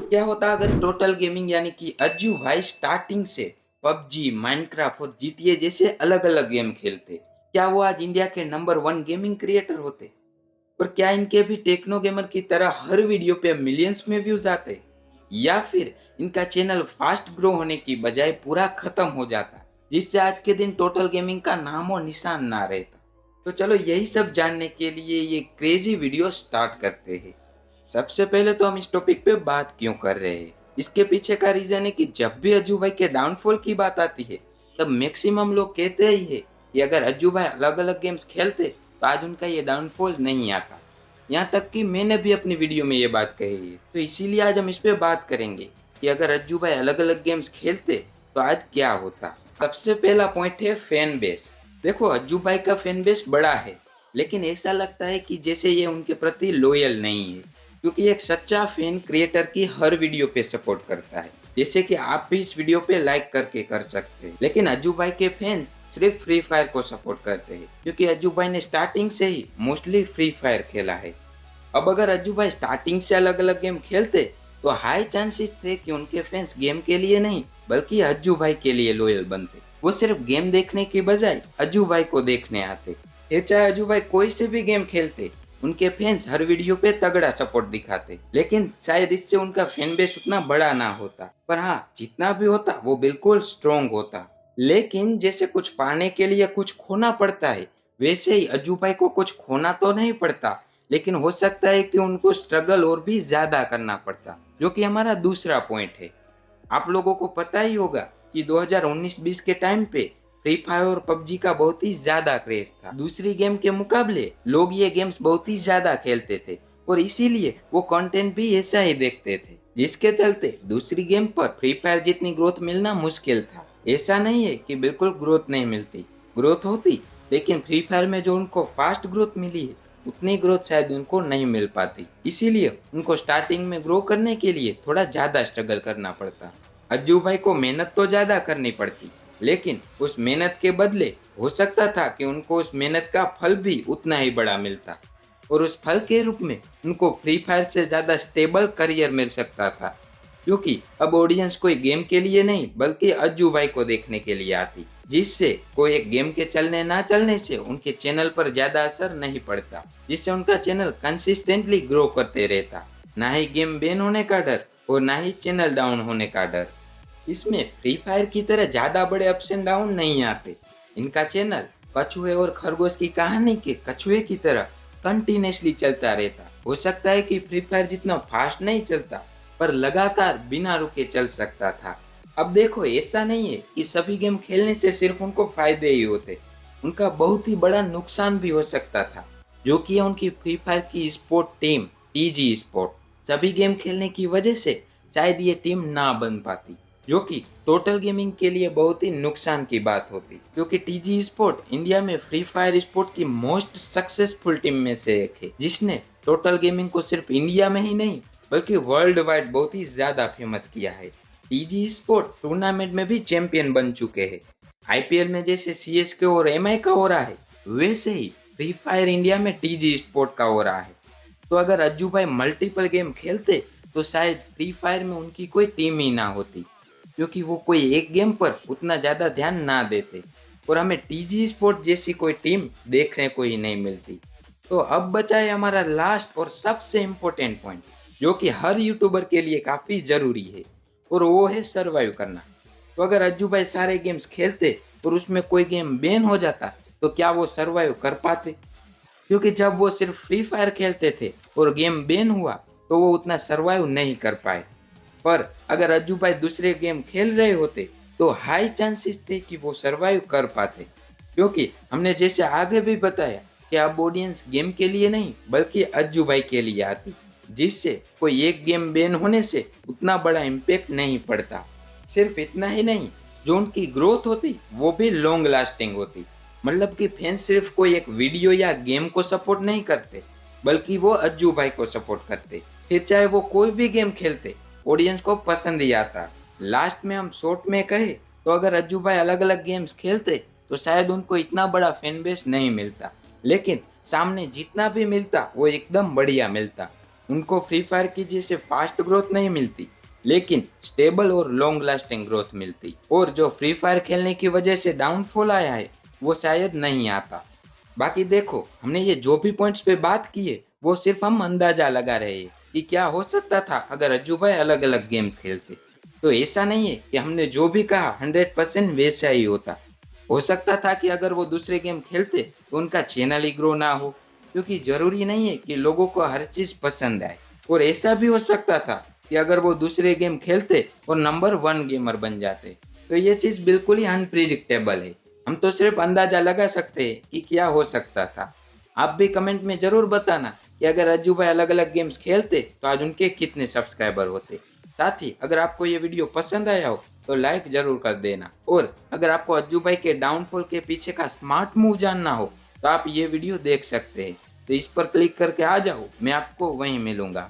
क्या होता अगर टोटल गेमिंग यानी कि अज्जू भाई स्टार्टिंग से पबजी, माइनक्राफ्ट और जीटीए जैसे अलग-अलग गेम खेलते? क्या वो आज इंडिया के नंबर 1 गेमिंग क्रिएटर होते? और क्या इनके भी टेक्नो गेमर की तरह हर वीडियो पे मिलियंस में व्यूज आते? या फिर इनका चैनल फास्ट ग्रो होने की बजाय पूरा खत्म हो जाता, जिससे आज के दिन टोटल गेमिंग का नामो निशान ना रहता? तो चलो यही सब जानने के लिए ये क्रेजी वीडियो स्टार्ट करते हैं। सबसे पहले तो हम इस टॉपिक पे बात क्यों कर रहे हैं, इसके पीछे का रीजन है कि जब भी अज्जू भाई के डाउनफॉल की बात आती है, तब मैक्सिमम लोग कहते ही है कि अगर अज्जू भाई अलग अलग गेम्स खेलते तो आज उनका ये डाउनफॉल नहीं आता। यहाँ तक कि मैंने भी अपनी वीडियो में ये बात कही है, तो इसीलिए आज हम इस पे बात करेंगे कि अगर अज्जू भाई अलग अलग गेम्स खेलते तो आज क्या होता। सबसे पहला पॉइंट है फैन बेस। देखो अज्जू भाई का फैन बेस बड़ा है, लेकिन ऐसा लगता है कि जैसे ये उनके प्रति लॉयल नहीं है, क्योंकि एक सच्चा फैन क्रिएटर की हर वीडियो पे सपोर्ट करता है, जैसे कि आप भी इस वीडियो पे लाइक करके कर सकते हैं। लेकिन अज्जू भाई के फैंस सिर्फ फ्री फायर को सपोर्ट करते हैं, क्योंकि अज्जू भाई ने स्टार्टिंग से ही मोस्टली फ्री फायर खेला है। अब अगर अज्जू भाई स्टार्टिंग से अलग अलग गेम खेलते तो हाई चांसेस थे कि उनके फैंस गेम के लिए नहीं बल्कि अज्जू भाई के लिए लॉयल बनते। वो सिर्फ गेम देखने की बजाय अज्जू भाई को देखने आते। ये चाहे अज्जू भाई कोई से भी गेम खेलते, उनके फैंस हर वीडियो पे तगड़ा सपोर्ट दिखाते। लेकिन शायद इससे उनका फैन बेस उतना बड़ा ना होता, पर हाँ जितना भी होता वो बिल्कुल स्ट्रॉन्ग होता। लेकिन जैसे कुछ पाने के लिए कुछ खोना पड़ता है, वैसे ही अज्जू भाई को कुछ खोना तो नहीं पड़ता, लेकिन हो सकता है कि उनको स्ट्रगल और भी ज्यादा करना पड़ता, जो कि हमारा दूसरा पॉइंट है। आप लोगों को पता ही होगा कि 2019-20 के टाइम पे फ्री फायर और पबजी का बहुत ही ज्यादा क्रेज था। दूसरी गेम के मुकाबले लोग ये गेम्स बहुत ही ज्यादा खेलते थे और इसीलिए वो कंटेंट भी ऐसा ही देखते थे, जिसके चलते दूसरी गेम पर फ्री फायर जितनी ग्रोथ मिलना मुश्किल था। ऐसा नहीं है कि बिल्कुल ग्रोथ नहीं मिलती, ग्रोथ होती, लेकिन फ्री फायर में जो उनको फास्ट ग्रोथ मिली है उतनी ग्रोथ शायद उनको नहीं मिल पाती। इसीलिए उनको स्टार्टिंग में ग्रो करने के लिए थोड़ा ज्यादा स्ट्रगल करना पड़ता। अज्जू भाई को मेहनत तो ज्यादा करनी पड़ती, लेकिन उस मेहनत के बदले हो सकता था कि उनको उस मेहनत का फल भी उतना ही बड़ा मिलता, और उस फल के रूप में उनको फ्री फायर से ज्यादा स्टेबल करियर मिल सकता था, क्योंकि अब ऑडियंस कोई गेम के लिए नहीं बल्कि अज्जू भाई को देखने के लिए आती, जिससे कोई एक गेम के चलने ना चलने से उनके चैनल पर ज्यादा असर नहीं पड़ता, जिससे उनका चैनल कंसिस्टेंटली ग्रो करते रहता। ना ही गेम बैन होने का डर और ना ही चैनल डाउन होने का डर। इसमें फ्री फायर की तरह ज्यादा बड़े अप्स एंड डाउन नहीं आते। इनका चैनल कछुए और खरगोश की कहानी के कछुए की तरह कंटिन्यूसली चलता रहता। हो सकता है कि फ्री फायर जितना फास्ट नहीं चलता, पर लगातार बिना रुके चल सकता था। अब देखो ऐसा नहीं है कि सभी गेम खेलने से सिर्फ उनको फायदे ही होते, उनका बहुत ही बड़ा नुकसान भी हो सकता था, जो कि है उनकी फ्री फायर की स्पोर्ट टीम टीजी स्पोर्ट। सभी गेम खेलने की वजह से शायद ये टीम ना बन पाती, जो कि टोटल गेमिंग के लिए बहुत ही नुकसान की बात होती, क्योंकि टीजी स्पोर्ट इंडिया में फ्री फायर स्पोर्ट की मोस्ट सक्सेसफुल टीम में से एक है, जिसने टोटल गेमिंग को सिर्फ इंडिया में ही नहीं बल्कि वर्ल्ड वाइड बहुत ही ज्यादा फेमस किया है। टीजी स्पोर्ट टूर्नामेंट में भी चैंपियन बन चुके हैं। आईपीएल में जैसे सीएसके और एमआई का हो रहा है, वैसे ही फ्री फायर इंडिया में टीजी स्पोर्ट का हो रहा है। तो अगर अज्जू भाई मल्टीपल गेम खेलते तो शायद फ्री फायर में उनकी कोई टीम ही ना होती, क्योंकि वो कोई एक गेम पर उतना ज्यादा ध्यान ना देते, और हमें टीजी स्पोर्ट जैसी कोई टीम देखने को ही नहीं मिलती। तो अब बचा है हमारा लास्ट और सबसे इम्पोर्टेंट पॉइंट, जो कि हर यूट्यूबर के लिए काफी जरूरी है, और वो है सरवाइव करना। तो अगर अज्जू भाई सारे गेम्स खेलते और उसमें कोई गेम बैन हो जाता, तो क्या वो सरवाइव कर पाते? क्योंकि जब वो सिर्फ फ्री फायर खेलते थे और गेम बैन हुआ तो वो उतना सरवाइव नहीं कर पाए। पर अगर अज्जू भाई दूसरे गेम खेल रहे होते तो हाई चांसेस थे कि वो सरवाइव कर पाते, क्योंकि हमने जैसे आगे भी बताया कि अब ऑडियंस गेम के लिए नहीं बल्कि अज्जू भाई के लिए आती, जिससे कोई एक गेम बैन होने से उतना बड़ा इम्पैक्ट नहीं पड़ता। सिर्फ इतना ही नहीं, जो उनकी ग्रोथ होती वो भी लॉन्ग लास्टिंग होती। मतलब कि फैंस सिर्फ कोई एक वीडियो या गेम को सपोर्ट नहीं करते, बल्कि वो अज्जू भाई को सपोर्ट करते। फिर चाहे वो कोई भी गेम खेलते, ऑडियंस को पसंद ही आता। लास्ट में हम शॉर्ट में कहे तो अगर अज्जू भाई अलग अलग गेम्स खेलते तो शायद उनको इतना बड़ा फैन बेस नहीं मिलता, लेकिन सामने जितना भी मिलता वो एकदम बढ़िया मिलता। उनको फ्री फायर की जैसे फास्ट ग्रोथ नहीं मिलती, लेकिन स्टेबल और लॉन्ग लास्टिंग ग्रोथ मिलती। और जो फ्री फायर खेलने की वजह से डाउनफॉल आया है वो शायद नहीं आता। बाकी देखो, हमने ये जो भी पॉइंट्स पे बात की है वो सिर्फ हम अंदाजा लगा रहे हैं कि क्या हो सकता था अगर अज्जू भाई अलग अलग गेम्स खेलते। तो ऐसा नहीं है कि हमने जो भी कहा 100% वैसा ही होता। हो सकता था कि अगर वो दूसरे गेम खेलते तो उनका चैनल ही ग्रो ना हो, क्योंकि जरूरी नहीं है कि लोगों को हर चीज पसंद आए। और ऐसा भी हो सकता था कि अगर वो दूसरे गेम खेलते और नंबर 1 गेमर बन जाते। तो ये चीज बिल्कुल ही अनप्रिडिक्टेबल है। हम तो सिर्फ अंदाजा लगा सकते हैं कि क्या हो सकता था। आप भी कमेंट में जरूर बताना कि अगर अज्जू भाई अलग अलग गेम्स खेलते तो आज उनके कितने सब्सक्राइबर होते। साथ ही अगर आपको ये वीडियो पसंद आया हो तो लाइक जरूर कर देना। और अगर आपको अज्जू भाई के डाउनफॉल के पीछे का स्मार्ट मूव जानना हो तो आप ये वीडियो देख सकते हैं। तो इस पर क्लिक करके आ जाओ, मैं आपको वहीं मिलूंगा।